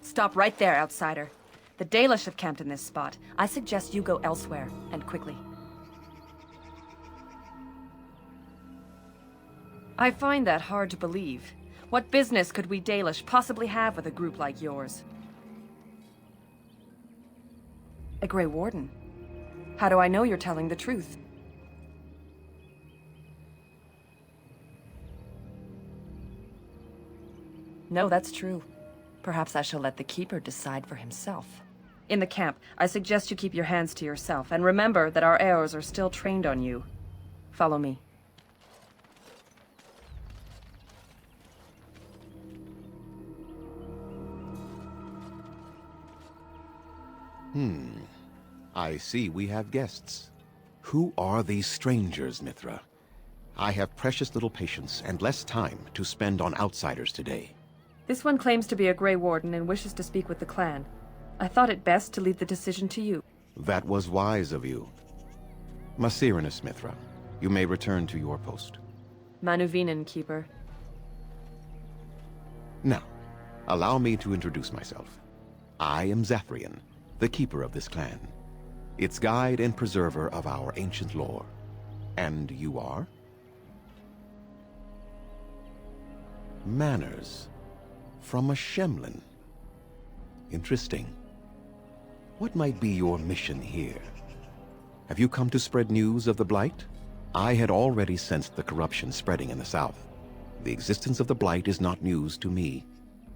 Stop right there, outsider. The Dalish have camped in this spot. I suggest you go elsewhere, and quickly. I find that hard to believe. What business could we Dalish possibly have with a group like yours? A Grey Warden? How do I know you're telling the truth? No, that's true. Perhaps I shall let the Keeper decide for himself. In the camp, I suggest you keep your hands to yourself, and remember that our arrows are still trained on you. Follow me. I see we have guests. Who are these strangers, Mithra? I have precious little patience and less time to spend on outsiders today. This one claims to be a Grey Warden and wishes to speak with the clan. I thought it best to leave the decision to you. That was wise of you. Masirinus, Mithra, you may return to your post. Manuvinen, Keeper. Now, allow me to introduce myself. I am Zathrian, the keeper of this clan, its guide and preserver of our ancient lore. And you are? Manners. From a Shemlin. Interesting. What might be your mission here? Have you come to spread news of the Blight? I had already sensed the corruption spreading in the south. The existence of the Blight is not news to me.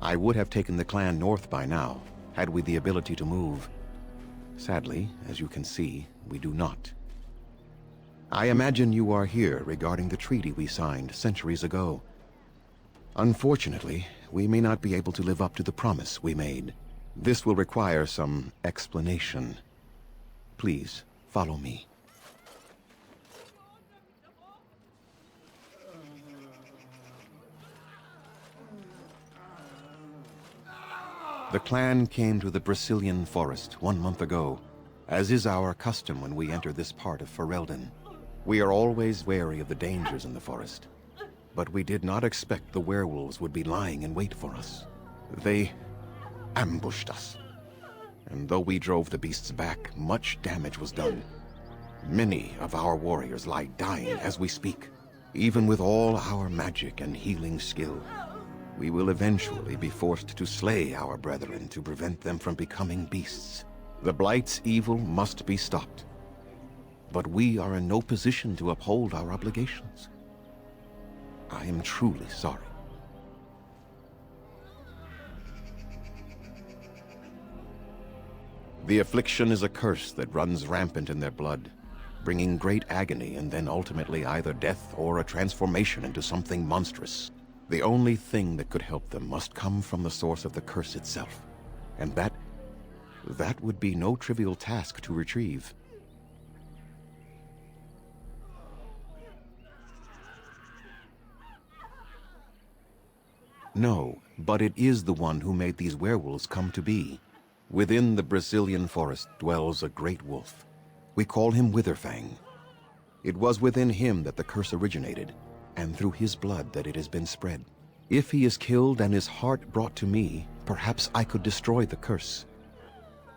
I would have taken the clan north by now, had we the ability to move. Sadly, as you can see, we do not. I imagine you are here regarding the treaty we signed centuries ago. Unfortunately, we may not be able to live up to the promise we made. This will require some explanation. Please, follow me. The clan came to the Brecilian forest 1 month ago, as is our custom when we enter this part of Ferelden. We are always wary of the dangers in the forest, but we did not expect the werewolves would be lying in wait for us. They ambushed us, and though we drove the beasts back, much damage was done. Many of our warriors lie dying as we speak. Even with all our magic and healing skill, we will eventually be forced to slay our brethren to prevent them from becoming beasts. The Blight's evil must be stopped, but we are in no position to uphold our obligations. I am truly sorry. The affliction is a curse that runs rampant in their blood, bringing great agony and then ultimately either death or a transformation into something monstrous. The only thing that could help them must come from the source of the curse itself, and that would be no trivial task to retrieve. No, but it is the one who made these werewolves come to be. Within the Brecilian forest dwells a great wolf. We call him Witherfang. It was within him that the curse originated, and through his blood that it has been spread. If he is killed and his heart brought to me, perhaps I could destroy the curse.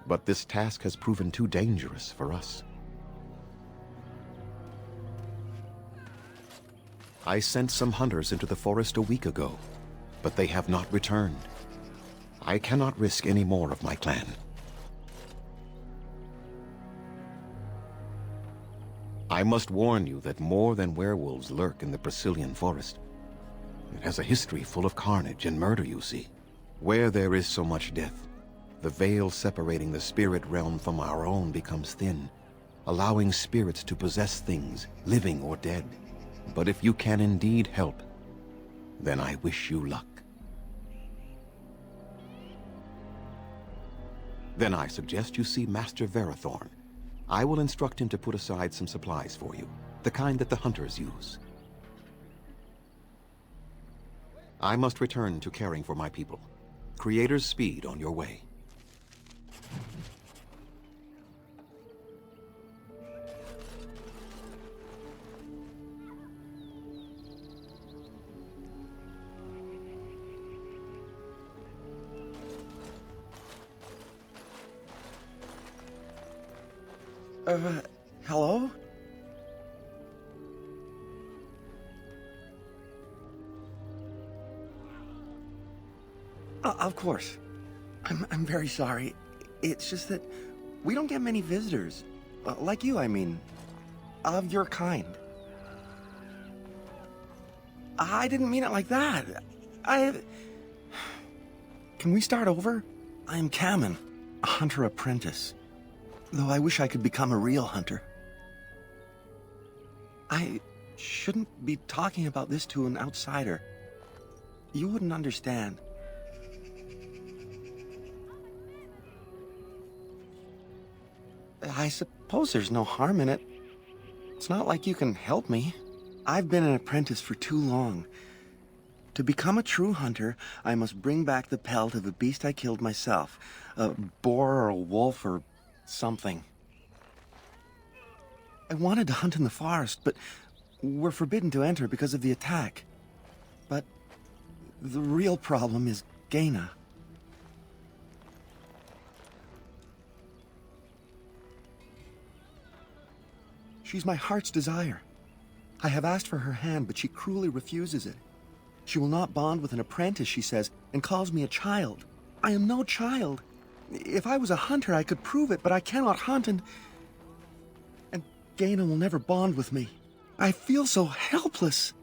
But this task has proven too dangerous for us. I sent some hunters into the forest a week ago, but they have not returned. I cannot risk any more of my clan. I must warn you that more than werewolves lurk in the Brecilian forest. It has a history full of carnage and murder, you see. Where there is so much death, the veil separating the spirit realm from our own becomes thin, allowing spirits to possess things, living or dead. But if you can indeed help, then I wish you luck. Then I suggest you see Master Verathorn. I will instruct him to put aside some supplies for you, the kind that the hunters use. I must return to caring for my people. Creator's speed on your way. Hello? Of course. I'm very sorry. It's just that we don't get many visitors. Like you, I mean. Of your kind. I didn't mean it like that. Can we start over? I'm Kamen, a hunter apprentice. Though I wish I could become a real hunter. I shouldn't be talking about this to an outsider. You wouldn't understand. I suppose there's no harm in it. It's not like you can help me. I've been an apprentice for too long. To become a true hunter, I must bring back the pelt of a beast I killed myself. A boar or a wolf or something. I wanted to hunt in the forest, but we're forbidden to enter because of the attack. But the real problem is Gaina. She's my heart's desire. I have asked for her hand, but she cruelly refuses it. She will not bond with an apprentice, she says, and calls me a child. I am no child. If I was a hunter, I could prove it, but I cannot hunt, and Gaina will never bond with me. I feel so helpless.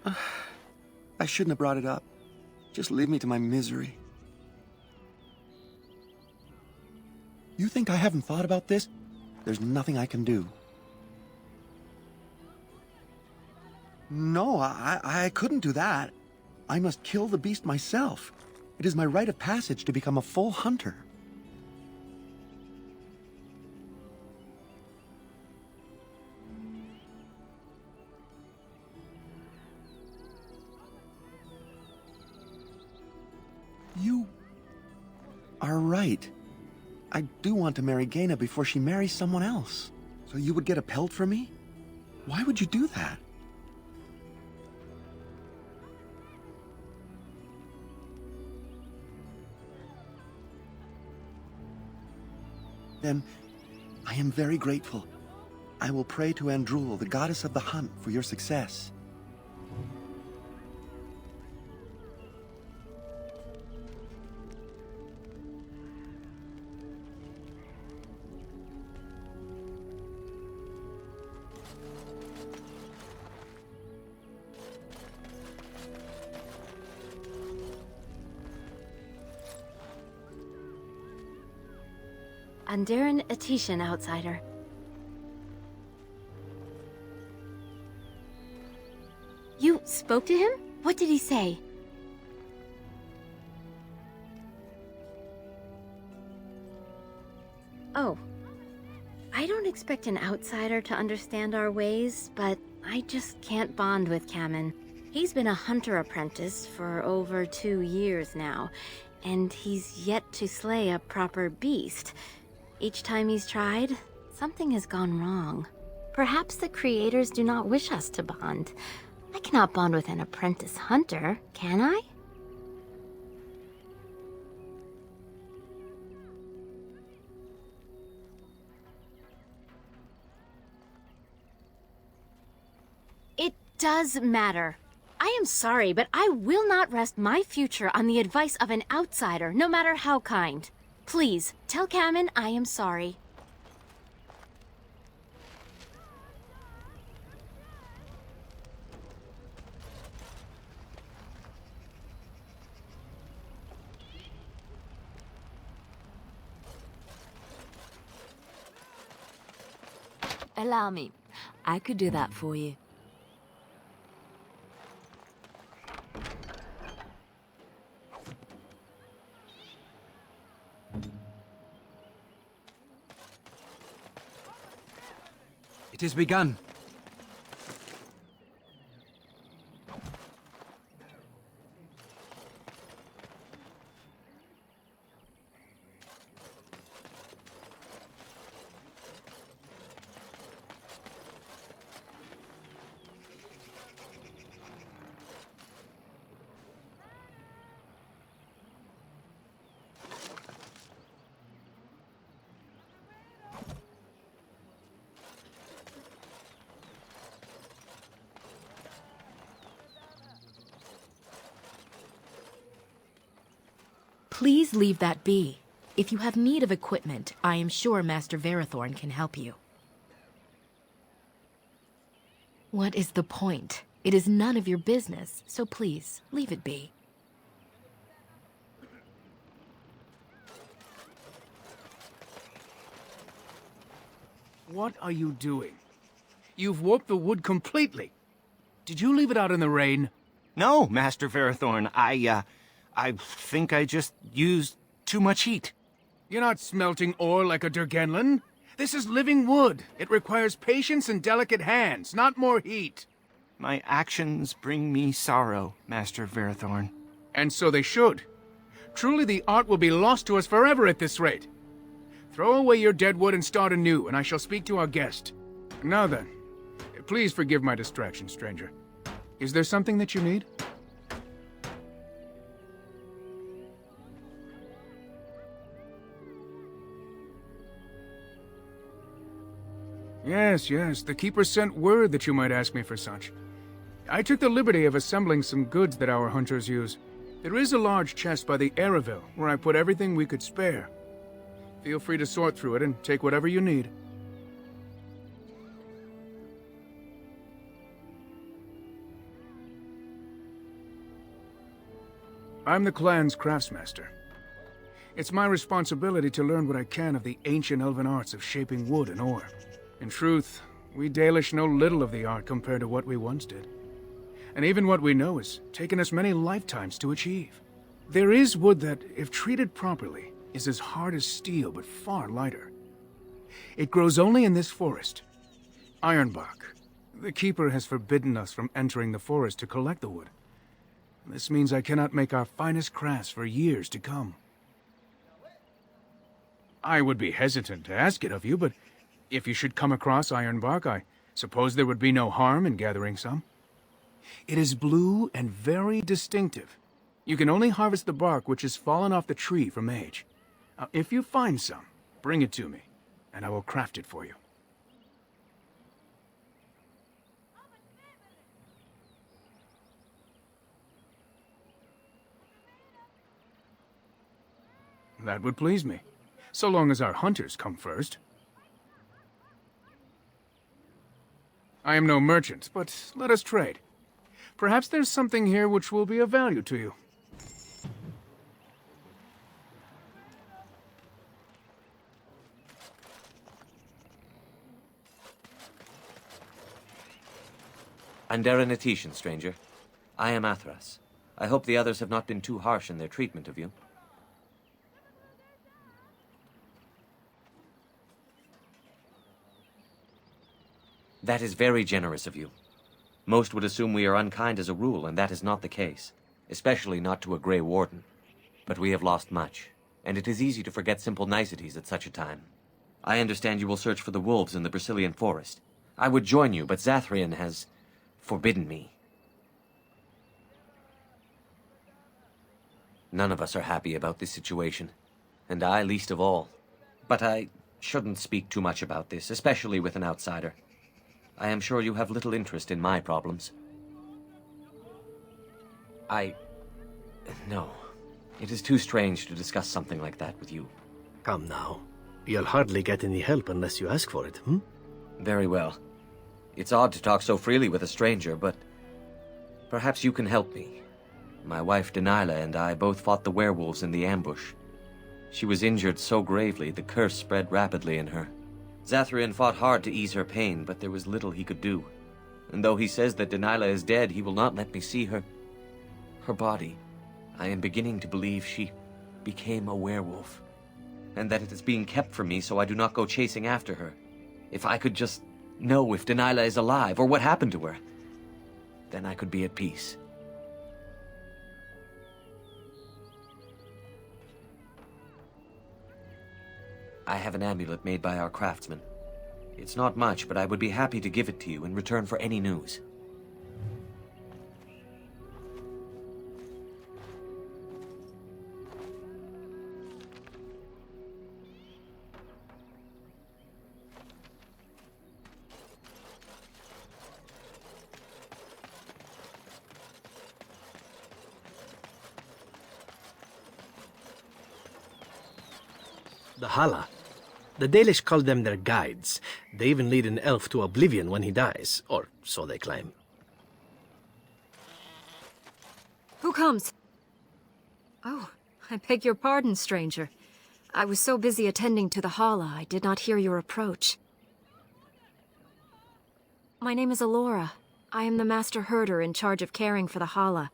I shouldn't have brought it up. Just leave me to my misery. You think I haven't thought about this? There's nothing I can do. No, I couldn't do that. I must kill the beast myself. It is my rite of passage to become a full hunter. You are right. I do want to marry Gaina before she marries someone else. So you would get a pelt for me? Why would you do that? Then, I am very grateful. I will pray to Andrul, the goddess of the hunt, for your success. Andaran Atishan, outsider. You spoke to him? What did he say? Oh. I don't expect an outsider to understand our ways, but I just can't bond with Kamen. He's been a hunter apprentice for over 2 years now, and he's yet to slay a proper beast. Each time he's tried, something has gone wrong. Perhaps the creators do not wish us to bond. I cannot bond with an apprentice hunter, can I? It does matter. I am sorry, but I will not rest my future on the advice of an outsider, no matter how kind. Please, tell Kamen I am sorry. Allow me. I could do that for you. It has begun. Please leave that be. If you have need of equipment, I am sure Master Verathorn can help you. What is the point? It is none of your business, so please, leave it be. What are you doing? You've warped the wood completely. Did you leave it out in the rain? No, Master Verathorn. I think I just used too much heat. You're not smelting ore like a Durgenlin. This is living wood. It requires patience and delicate hands, not more heat. My actions bring me sorrow, Master Verathorn. And so they should. Truly the art will be lost to us forever at this rate. Throw away your dead wood and start anew, and I shall speak to our guest. Now then, please forgive my distraction, stranger. Is there something that you need? Yes, the Keeper sent word that you might ask me for such. I took the liberty of assembling some goods that our hunters use. There is a large chest by the Araville, where I put everything we could spare. Feel free to sort through it and take whatever you need. I'm the clan's craftsmaster. It's my responsibility to learn what I can of the ancient elven arts of shaping wood and ore. In truth, we Dalish know little of the art compared to what we once did. And even what we know has taken us many lifetimes to achieve. There is wood that, if treated properly, is as hard as steel but far lighter. It grows only in this forest. Ironbark. The Keeper has forbidden us from entering the forest to collect the wood. This means I cannot make our finest crafts for years to come. I would be hesitant to ask it of you, but if you should come across ironbark, I suppose there would be no harm in gathering some. It is blue and very distinctive. You can only harvest the bark which has fallen off the tree from age. If you find some, bring it to me, and I will craft it for you. That would please me, so long as our hunters come first. I am no merchant, but let us trade. Perhaps there's something here which will be of value to you. Anderanatitian, stranger. I am Athras. I hope the others have not been too harsh in their treatment of you. That is very generous of you. Most would assume we are unkind as a rule, and that is not the case, especially not to a Grey Warden. But we have lost much, and it is easy to forget simple niceties at such a time. I understand you will search for the wolves in the Brecilian forest. I would join you, but Zathrian has forbidden me. None of us are happy about this situation, and I least of all. But I shouldn't speak too much about this, especially with an outsider. I am sure you have little interest in my problems. No. It is too strange to discuss something like that with you. Come now. You'll hardly get any help unless you ask for it, hmm? Very well. It's odd to talk so freely with a stranger, but perhaps you can help me. My wife Dalish and I both fought the werewolves in the ambush. She was injured so gravely, the curse spread rapidly in her. Zathrian fought hard to ease her pain, but there was little he could do. And though he says that Dalish is dead, he will not let me see her body. I am beginning to believe she became a werewolf, and that it is being kept from me so I do not go chasing after her. If I could just know if Delilah is alive or what happened to her. Then I could be at peace. I have an amulet made by our craftsman. It's not much, but I would be happy to give it to you in return for any news. The Hala. The Dalish call them their guides. They even lead an elf to oblivion when he dies, or so they claim. Who comes? Oh, I beg your pardon, stranger. I was so busy attending to the Hala, I did not hear your approach. My name is Alora. I am the Master Herder in charge of caring for the Hala.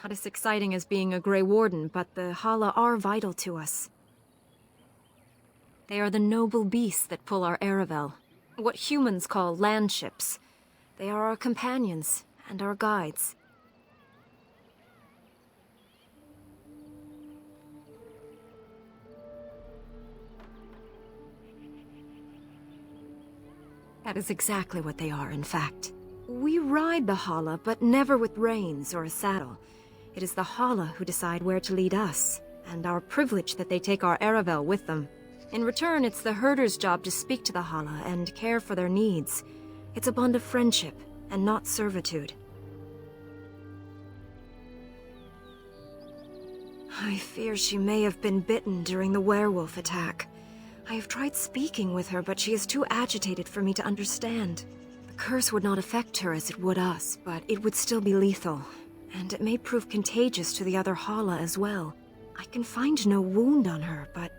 Not as exciting as being a Grey Warden, but the Hala are vital to us. They are the noble beasts that pull our Aravel, what humans call landships. They are our companions and our guides. That is exactly what they are, in fact. We ride the Hala, but never with reins or a saddle. It is the Hala who decide where to lead us, and our privilege that they take our Aravel with them. In return, it's the herder's job to speak to the Hala and care for their needs. It's a bond of friendship, and not servitude. I fear she may have been bitten during the werewolf attack. I have tried speaking with her, but she is too agitated for me to understand. The curse would not affect her as it would us, but it would still be lethal, and it may prove contagious to the other Hala as well. I can find no wound on her, but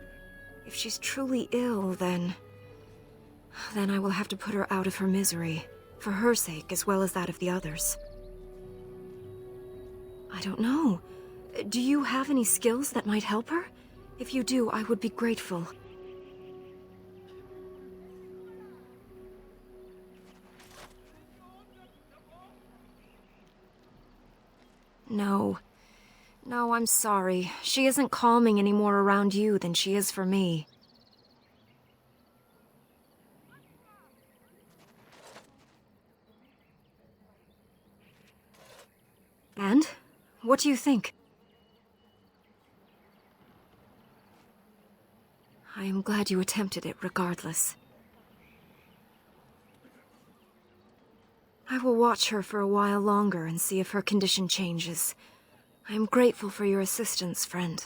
if she's truly ill, then I will have to put her out of her misery, for her sake as well as that of the others. I don't know. Do you have any skills that might help her? If you do, I would be grateful. No. No, I'm sorry. She isn't calming any more around you than she is for me. And? What do you think? I am glad you attempted it regardless. I will watch her for a while longer and see if her condition changes. I am grateful for your assistance, friend.